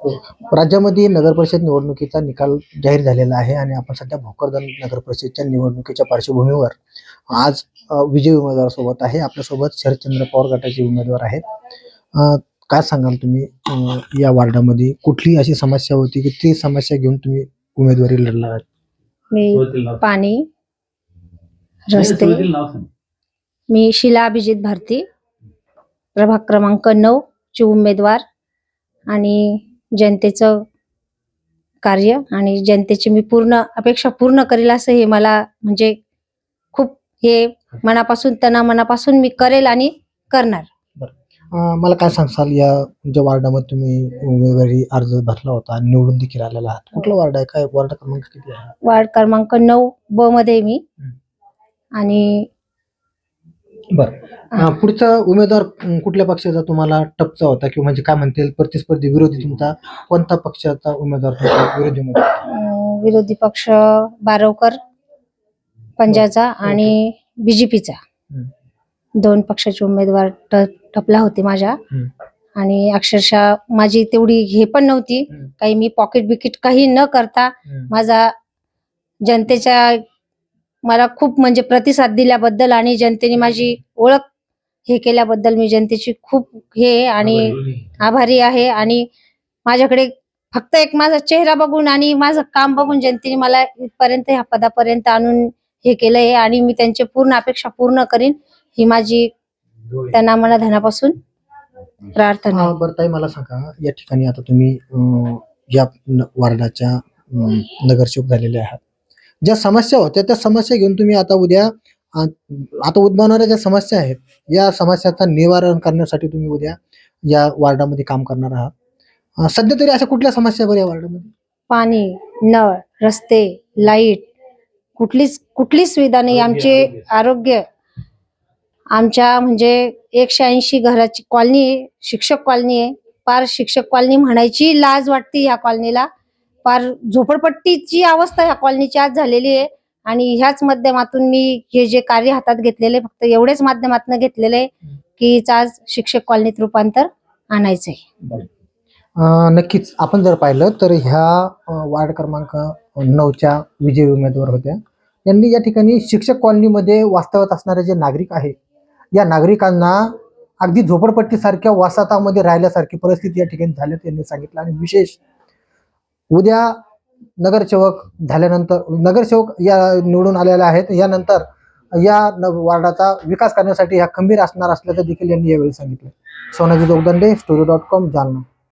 राज्यामध्ये नगर परिषद निवडणुकीचा निकाल जाहीर झालेला आहे आणि आपण सध्या भोकरदन नगर परिषदच्या निवडणुकीच्या पार्श्वभूमीवर आज विजयी उमेदवार सोबत आहे. आपल्यासोबत शरदचंद्र पवार गटाचे उमेदवार आहेत. काय सांगाल तुम्ही, या वार्डामध्ये कुठली अशी समस्या होती की ती समस्या घेऊन तुम्ही उमेदवारी लढला आहात? मी पाणी, रस्ते. मी शीला अभिजित भारती, प्रभाग क्रमांक 9 ची उमेदवार आणि जनतेचं कार्य आणि जनतेची मी पूर्ण अपेक्षा पूर्ण करेल असं हे मला म्हणजे खूप हे मनापासून मनापासून मी करेल आणि करणार. मला काय सांगसाल, या ज्या वार्डामध्ये तुम्ही उमेदवारी अर्ज भरला होता आणि निवडून देखील आलेला आहात, कुठला वार्ड आहे, काय वार्ड क्रमांक किती आहे? वार्ड क्रमांक 9 ब मध्ये मी. आणि बरं, पुढचा उमेदवार कुठल्या पक्षाचा तुम्हाला टपचा होता किंवा म्हणजे काय म्हणतील प्रतिस्पर्धी विरोधी तुमचा कोणता पक्षाचा उमेदवार तुमचा विरोधी उमेदवार? विरोधी पक्ष बारवकर पंजाचा आणि बीजेपीचा, 2 पक्षाचे उमेदवार टपला होते माझ्या. आणि अक्षरशः माझी तेवढी हे पण नव्हती काही, मी पॉकेट बिकेट काही न करता माझा जनतेच्या मला खूप म्हणजे प्रतिसाद दिल्याबद्दल आणि जनतेने माझी ओळख हे केल्याबद्दल मी जनतेची खूप हे आणि आभारी आहे. आणि माझ्याकडे फक्त एक माझा चेहरा बघून आणि माझं काम बघून जनतेने मला इथपर्यंत ह्या पदापर्यंत आणून हे केलंय आणि मी त्यांची पूर्ण अपेक्षा पूर्ण करीन ही माझी त्यांना मला धनापासून प्रार्थना. बरं ताई, मला सांगा, या ठिकाणी आता तुम्ही या वार्डाच्या नगरसेवक झालेले आहात. ज्या समस्या होत्या त्या समस्या घेऊन तुम्ही आता उद्या आता उद्भवणाऱ्या ज्या समस्या आहेत या समस्याचं निवारण करण्यासाठी तुम्ही उद्या या वार्डामध्ये काम करणार आहात. सध्या तरी अशा कुठल्या समस्या बरं या वार्डामध्ये? पाणी, नळ, रस्ते, लाईट, कुठलीच सुविधा नाही. आमचे आरोग्य, आमच्या म्हणजे 180 घराची कॉलनी आहे, शिक्षक कॉलनी आहे. पार शिक्षक कॉलनी म्हणायची लाज वाटते या कॉलनीला. पार झोपडपट्टीची अवस्था या कॉलनीची आज झालेली आहे. आणि ह्याच माध्यमातून मी हे जे कार्य हातात घेतलेले फक्त एवढेच माध्यमातून घेतलेले की आज शिक्षक कॉलनीत रूपांतर आणायचंय. नक्कीच आपण जर पाहिलं तर ह्या वार्ड क्रमांक 9च्या विजयी उमेदवार होत्या. यांनी या ठिकाणी शिक्षक कॉलनीमध्ये वास्तव्यात असणारे जे नागरिक आहेत या नागरिकांना अगदी झोपडपट्टीसारख्या वसाहतामध्ये राहिल्यासारखी परिस्थिती या ठिकाणी झाल्याचं त्यांनी सांगितलं. आणि विशेष उद्या नगरसेवक झाल्यानंतर, नगरसेवक या निवडून आलेले आहेत, यानंतर या वार्डाचा विकास करण्यासाठी ह्या खंबीर असणार असल्याचं देखील यांनी यावेळी सांगितलं. सोनाजी जोगदंडे, story.com, जालना.